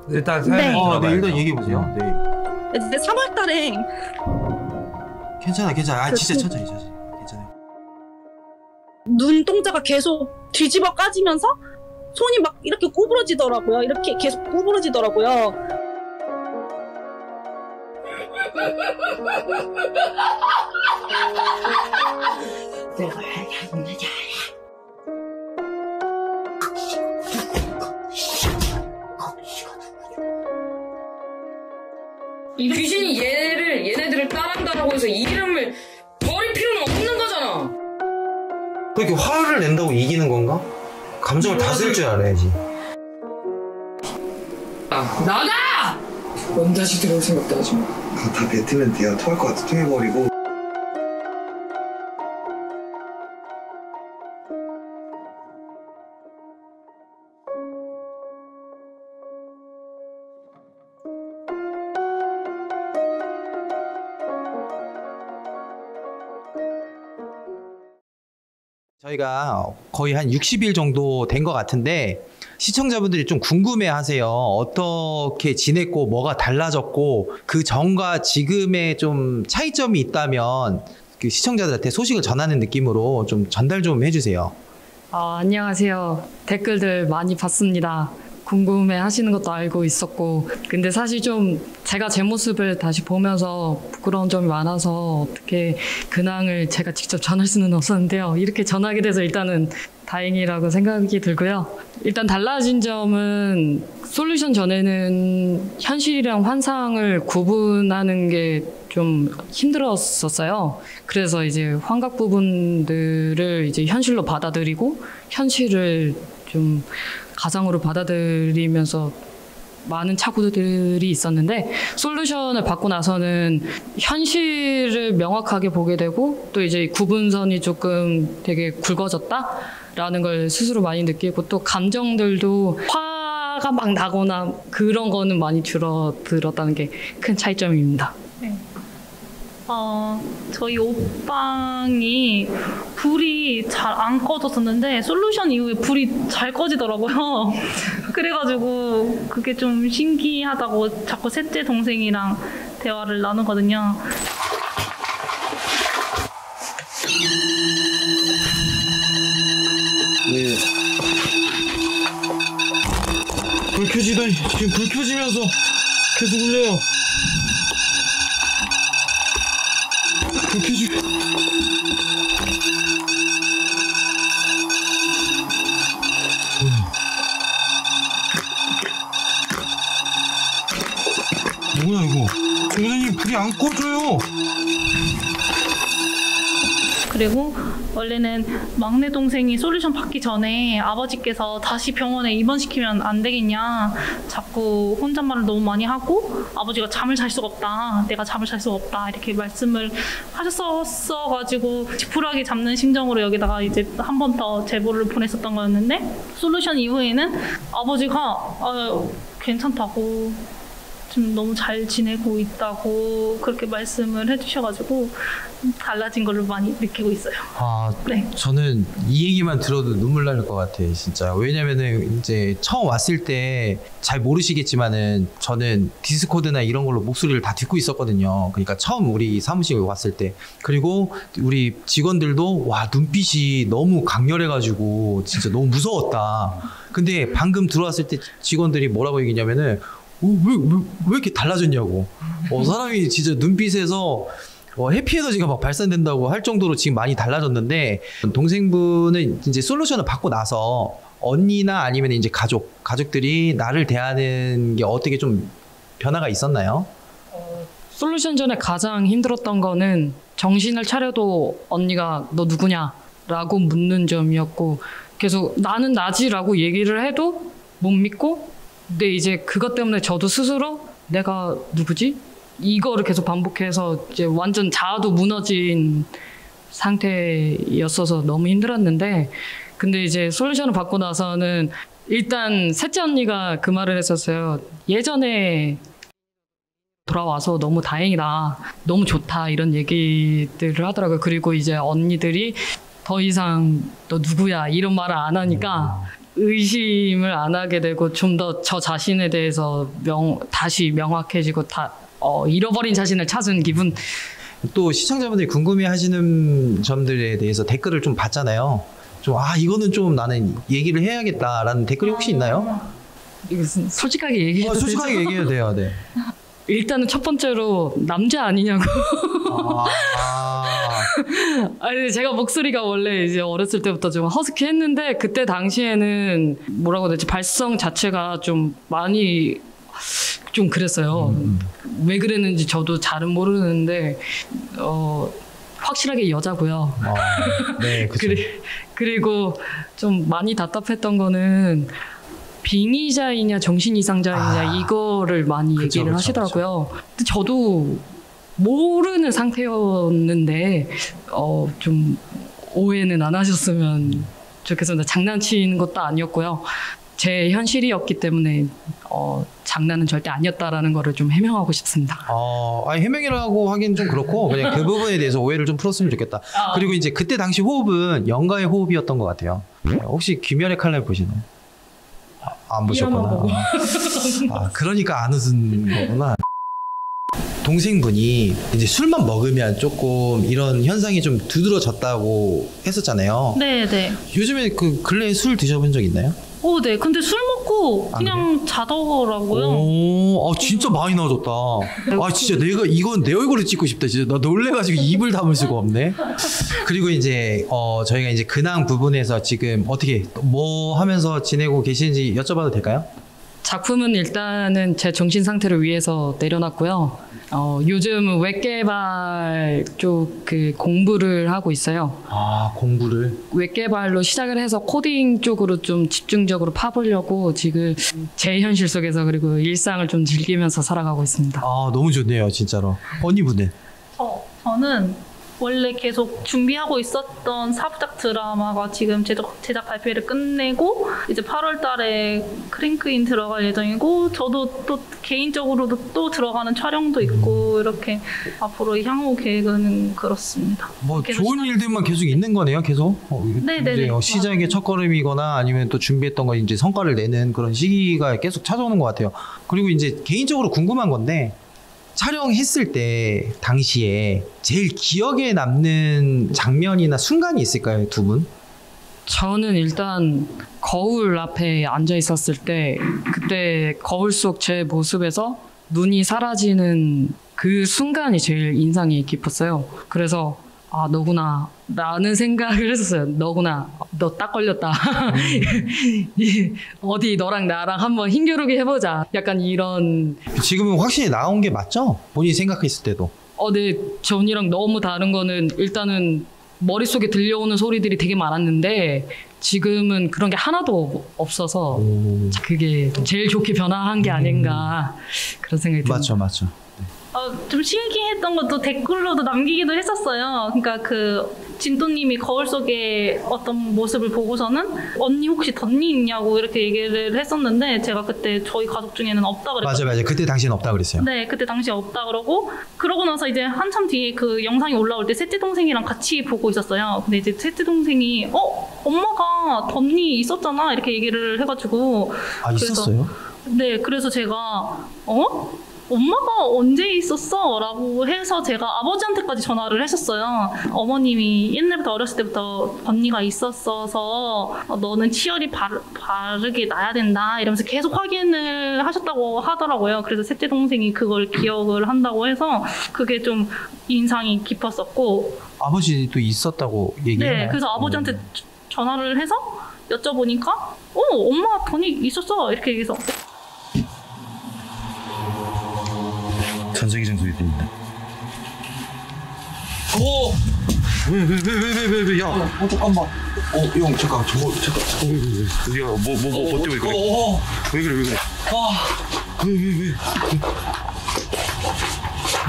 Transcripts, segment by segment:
일단 사연 네. 들어봐야죠. 네, 일단 얘기해보세요. 네. 이제 3월 달에 괜찮아. 아, 그 진짜 천천히. 괜찮아요. 눈동자가 계속 뒤집어 까지면서 손이 막 이렇게 구부러지더라고요. 이렇게 계속 구부러지더라고요. 이 귀신이 얘네들을 따른다라고 해서 이 이름을 버릴 필요는 없는 거잖아. 그렇게 화를 낸다고 이기는 건가? 감정을 다스릴 줄 알아야지. 나가! 넌 다시 들어올 생각도 하지 마. 다 뱉으면 돼요. 토할 것 같아. 토해버리고. 저희가 거의 한 60일 정도 된 것 같은데 시청자분들이 좀 궁금해하세요. 어떻게 지냈고 뭐가 달라졌고 그 전과 지금의 좀 차이점이 있다면 그 시청자들한테 소식을 전하는 느낌으로 좀 전달 좀 해주세요. 안녕하세요. 댓글들 많이 봤습니다. 궁금해 하시는 것도 알고 있었고, 근데 사실 좀 제가 제 모습을 다시 보면서 부끄러운 점이 많아서 어떻게 근황을 제가 직접 전할 수는 없었는데요. 이렇게 전하게 돼서 일단은 다행이라고 생각이 들고요. 일단 달라진 점은 솔루션 전에는 현실이랑 환상을 구분하는 게 좀 힘들었었어요. 그래서 이제 환각 부분들을 이제 현실로 받아들이고 현실을 좀 가상으로 받아들이면서 많은 착오들이 있었는데 솔루션을 받고 나서는 현실을 명확하게 보게 되고 또 이제 구분선이 조금 되게 굵어졌다라는 걸 스스로 많이 느끼고 또 감정들도 화가 막 나거나 그런 거는 많이 줄어들었다는 게 큰 차이점입니다. 네. 저희 옷방이 불이 잘 안 꺼졌었는데 솔루션 이후에 불이 잘 꺼지더라고요. 그래가지고 그게 좀 신기하다고 자꾸 셋째 동생이랑 대화를 나누거든요. 네. 불 켜지더니 지금 불 켜지면서 계속 울려요. 불 켜지. 뭐야 이거? 선생님 불이 안 꺼져요. 그리고 원래는 막내 동생이 솔루션 받기 전에 아버지께서 다시 병원에 입원시키면 안 되겠냐 자꾸 혼잣말을 너무 많이 하고 아버지가 잠을 잘 수가 없다, 내가 잠을 잘 수가 없다 이렇게 말씀을 하셨어가지고 지푸라기 잡는 심정으로 여기다가 이제 한 번 더 제보를 보냈었던 거였는데 솔루션 이후에는 아버지가 괜찮다고 좀 너무 잘 지내고 있다고 그렇게 말씀을 해주셔가지고 달라진 걸로 많이 느끼고 있어요. 네. 저는 이 얘기만 들어도 눈물 날 것 같아요, 진짜. 왜냐면은 이제 처음 왔을 때 잘 모르시겠지만은 저는 디스코드나 이런 걸로 목소리를 다 듣고 있었거든요. 그러니까 처음 우리 사무실에 왔을 때. 그리고 우리 직원들도 와, 눈빛이 너무 강렬해가지고 진짜 너무 무서웠다. 근데 방금 들어왔을 때 직원들이 뭐라고 얘기했냐면은 왜 이렇게 달라졌냐고. 사람이 진짜 눈빛에서 해피 에너지가 막 발산된다고 할 정도로 지금 많이 달라졌는데 동생분은 이제 솔루션을 받고 나서 언니나 아니면 이제 가족들이 나를 대하는 게 어떻게 좀 변화가 있었나요? 솔루션 전에 가장 힘들었던 거는 정신을 차려도 언니가 너 누구냐라고 묻는 점이었고 계속 나는 나지라고 얘기를 해도 못 믿고 근데 이제 그것 때문에 저도 스스로 내가 누구지? 이거를 계속 반복해서 이제 완전 자아도 무너진 상태였어서 너무 힘들었는데 근데 이제 솔루션을 받고 나서는 일단 셋째 언니가 그 말을 했었어요. 예전에 돌아와서 너무 다행이다. 너무 좋다. 이런 얘기들을 하더라고요. 그리고 이제 언니들이 더 이상 너 누구야 이런 말을 안 하니까 의심을 안 하게 되고 좀 더 저 자신에 대해서 다시 명확해지고 잃어버린 자신을 찾은 기분. 또 시청자분들이 궁금해하시는 점들에 대해서 댓글을 좀 봤잖아요. 좀 이거는 좀 나는 얘기를 해야겠다라는 댓글이 혹시 있나요? 이거 솔직하게 얘기해도 되죠? 솔직하게 얘기해도 돼요. 네. 일단은 첫 번째로 남자 아니냐고. 아니 제가 목소리가 원래 이제 어렸을 때부터 좀 허스키했는데 그때 당시에는 뭐라고 해야 되지, 발성 자체가 좀 많이 좀 그랬어요. 왜 그랬는지 저도 잘은 모르는데 확실하게 여자고요. 네, 그렇죠. 그리고 좀 많이 답답했던 거는 빙의자이냐 정신이상자이냐 이거를 많이 얘기를 하시더라고요. 근데 저도 모르는 상태였는데 좀 오해는 안 하셨으면 좋겠습니다. 장난치는 것도 아니었고요. 제 현실이었기 때문에 장난은 절대 아니었다라는 거를 좀 해명하고 싶습니다. 해명이라고 하긴 좀 그렇고 그냥 그 부분에 대해서 오해를 좀 풀었으면 좋겠다. 그리고 이제 그때 당시 호흡은 영가의 호흡이었던 것 같아요. 혹시 귀멸의 칼날 보시나요? 안 보셨구나. 그러니까 안 웃은 거구나. 동생분이 이제 술만 먹으면 조금 이런 현상이 좀 두드러졌다고 했었잖아요. 네네. 요즘에 그 근래에 술 드셔본 적 있나요? 네. 근데 술 먹고 그냥 자더라고요. 진짜 많이 나아졌다. 진짜 이건 내 얼굴을 찍고 싶다. 진짜 나 놀래가지고 입을 다물 수가 없네. 그리고 이제 저희가 이제 근황 부분에서 지금 어떻게 뭐 하면서 지내고 계시는지 여쭤봐도 될까요? 작품은 일단은 제 정신 상태를 위해서 내려놨고요. 요즘 웹개발 쪽 그 공부를 하고 있어요. 공부를? 웹개발로 시작을 해서 코딩 쪽으로 좀 집중적으로 파보려고 지금 제 현실 속에서 그리고 일상을 좀 즐기면서 살아가고 있습니다. 너무 좋네요, 진짜로. 언니분은? 저는 원래 계속 준비하고 있었던 4부작 드라마가 지금 제작 발표를 끝내고 이제 8월 달에 크랭크인 들어갈 예정이고 저도 또 개인적으로도 또 들어가는 촬영도 있고 이렇게 앞으로 향후 계획은 그렇습니다. 좋은 일들만 계속 있는 거네요, 계속? 네네네. 시작의 첫걸음이거나 아니면 또 준비했던 거 이제 성과를 내는 그런 시기가 계속 찾아오는 것 같아요. 그리고 이제 개인적으로 궁금한 건데 촬영했을 때 당시에 제일 기억에 남는 장면이나 순간이 있을까요, 두 분? 저는 일단 거울 앞에 앉아 있었을 때 그때 거울 속 제 모습에서 눈이 사라지는 그 순간이 제일 인상이 깊었어요. 그래서 너구나 라는 생각을 했었어요. 너구나, 너 딱 걸렸다. 어디 너랑 나랑 한번 힘겨루게 해보자. 약간 이런. 지금은 확실히 나온 게 맞죠? 본인이 생각했을 때도. 네. 전이랑 너무 다른 거는 일단은 머릿속에 들려오는 소리들이 되게 많았는데 지금은 그런 게 하나도 없어서 그게 제일 좋게 변화한 게 아닌가 그런 생각이 듭니다. 맞죠. 좀 신기했던 것도 댓글로도 남기기도 했었어요. 그러니까 그 진또님이 거울 속에 어떤 모습을 보고서는 언니 혹시 덧니 있냐고 이렇게 얘기를 했었는데 제가 그때 저희 가족 중에는 없다 그랬거든요. 맞아요. 그때 당시엔 없다 그랬어요. 네, 그때 당시에 없다 그러고 나서 이제 한참 뒤에 그 영상이 올라올 때 셋째 동생이랑 같이 보고 있었어요. 근데 이제 셋째 동생이 엄마가 덧니 있었잖아 이렇게 얘기를 해가지고 있었어요? 네, 그래서 제가 엄마가 언제 있었어? 라고 해서 제가 아버지한테까지 전화를 했었어요. 어머님이 옛날부터 어렸을 때부터 언니가 있었어서 너는 치열이 바르게 놔야 된다 이러면서 계속 확인을 하셨다고 하더라고요. 그래서 셋째 동생이 그걸 기억을 한다고 해서 그게 좀 인상이 깊었었고. 아버지도 있었다고 얘기해요? 네, 그래서 아버지한테 전화를 해서 여쭤보니까 엄마 돈이 있었어 이렇게 얘기해서 전자기장 소리 들린다. 왜, 야. 잠깐만. 형, 잠깐. 왜. 야, 뭐 때문에 그래? 왜 그래?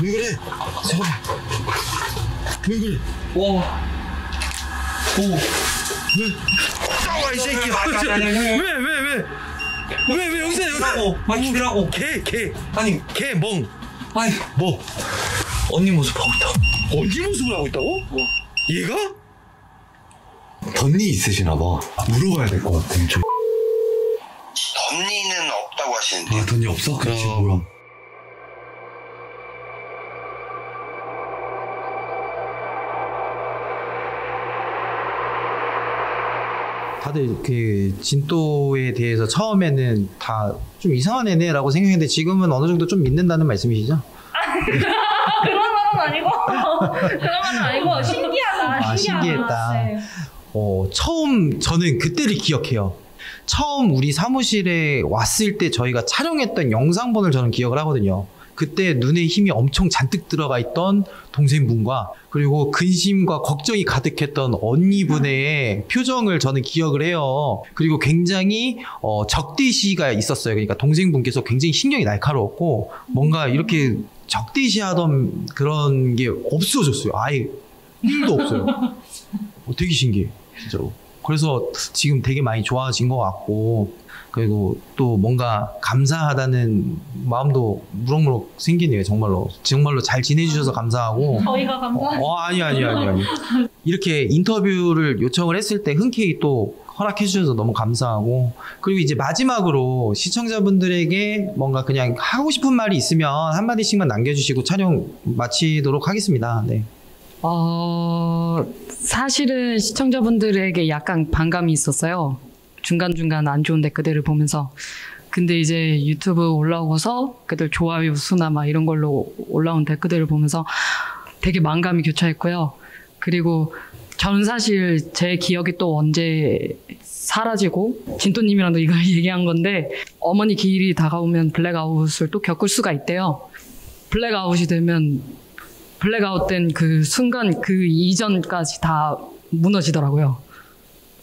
왜 그래? 잠깐만. 왜 그래? 왜? 싸워, 이 새끼야. 왜 여기서 죽이라고. 개. 아니, 개, 멍. 아니, 뭐? 언니 모습 하고 있다고. 언니 모습을 하고 있다고? 얘가? 덧니 있으시나 봐. 물어봐야 될 것 같아. 하시는데. 아, 돈이 없어? 그렇지, 그럼. 뭐야. 다들 그 진또에 대해서 처음에는 다 좀 이상한 애네라고 생각했는데 지금은 어느 정도 좀 믿는다는 말씀이시죠? 그런 말은 아니고 그런 말은 아니고 신기하다. 아, 신기했다. 네. 처음 저는 그때를 기억해요. 처음 우리 사무실에 왔을 때 저희가 촬영했던 영상본을 저는 기억을 하거든요. 그때 눈에 힘이 엄청 잔뜩 들어가 있던 동생분과 그리고 근심과 걱정이 가득했던 언니분의 표정을 저는 기억을 해요. 그리고 굉장히 적대시가 있었어요. 그러니까 동생분께서 굉장히 신경이 날카로웠고 뭔가 이렇게 적대시하던 그런 게 없어졌어요. 아예 1도 없어요. 되게 신기해 진짜로. 그래서 지금 되게 많이 좋아진 것 같고 그리고 또 뭔가 감사하다는 마음도 무럭무럭 생기네요. 정말로 잘 지내주셔서 감사하고. 저희가 감사해요. 아니. 이렇게 인터뷰를 요청을 했을 때 흔쾌히 또 허락해 주셔서 너무 감사하고 그리고 이제 마지막으로 시청자분들에게 뭔가 그냥 하고 싶은 말이 있으면 한마디씩만 남겨주시고 촬영 마치도록 하겠습니다. 네. 사실은 시청자분들에게 약간 반감이 있었어요. 중간중간 안 좋은 댓글들을 보면서. 근데 이제 유튜브 올라오고서 그들 좋아요 수나 막 이런 걸로 올라온 댓글들을 보면서 되게 만감이 교차했고요. 그리고 저는 사실 제 기억이 또 언제 사라지고 진또님이랑도 이걸 얘기한 건데 어머니 기일이 다가오면 블랙아웃을 또 겪을 수가 있대요. 블랙아웃이 되면 블랙아웃 된 그 순간 그 이전까지 다 무너지더라고요.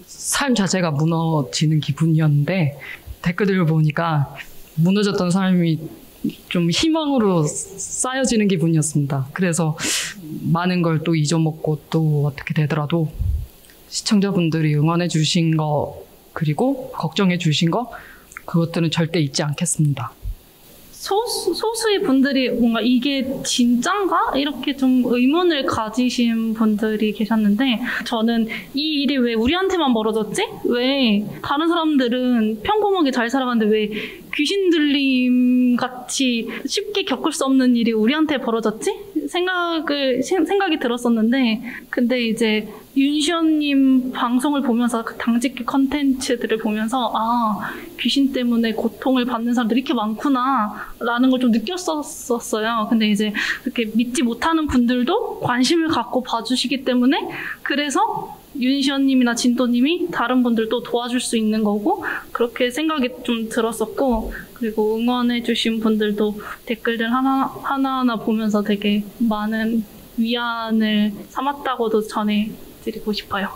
삶 자체가 무너지는 기분이었는데 댓글들을 보니까 무너졌던 삶이 좀 희망으로 쌓여지는 기분이었습니다. 그래서 많은 걸 또 잊어먹고 또 어떻게 되더라도 시청자분들이 응원해 주신 거 그리고 걱정해 주신 거 그것들은 절대 잊지 않겠습니다. 소수의 분들이 뭔가 이게 진짠가? 이렇게 좀 의문을 가지신 분들이 계셨는데 저는 이 일이 왜 우리한테만 벌어졌지? 왜 다른 사람들은 평범하게 잘 살아가는데 왜 귀신 들림 같이 쉽게 겪을 수 없는 일이 우리한테 벌어졌지? 생각이 들었었는데 근데 이제 윤시연님 방송을 보면서 그 당직기 컨텐츠들을 보면서 귀신 때문에 고통을 받는 사람들이 이렇게 많구나 라는 걸 좀 느꼈었어요. 근데 이제 그렇게 믿지 못하는 분들도 관심을 갖고 봐주시기 때문에 그래서 윤시연님이나 진또님이 다른 분들도 도와줄 수 있는 거고 그렇게 생각이 좀 들었었고 그리고 응원해주신 분들도 댓글들 하나하나 보면서 되게 많은 위안을 삼았다고도 전해드리고 싶어요.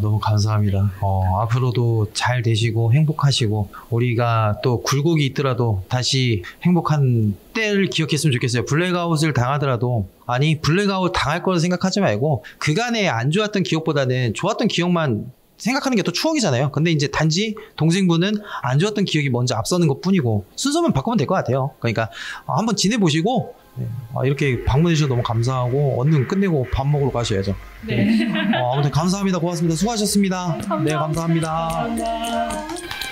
너무 감사합니다. 앞으로도 잘 되시고 행복하시고 우리가 또 굴곡이 있더라도 다시 행복한 때를 기억했으면 좋겠어요. 블랙아웃을 당하더라도 블랙아웃 당할 거라 생각하지 말고 그간의 안 좋았던 기억보다는 좋았던 기억만 생각하는 게 또 추억이잖아요. 근데 이제 단지 동생분은 안 좋았던 기억이 먼저 앞서는 것 뿐이고 순서만 바꾸면 될 것 같아요. 그러니까 한번 지내보시고 이렇게 방문해 주셔서 너무 감사하고 얼른 끝내고 밥 먹으러 가셔야죠. 네. 아무튼 감사합니다. 고맙습니다. 수고하셨습니다. 감사합니다. 네, 감사합니다. 감사합니다.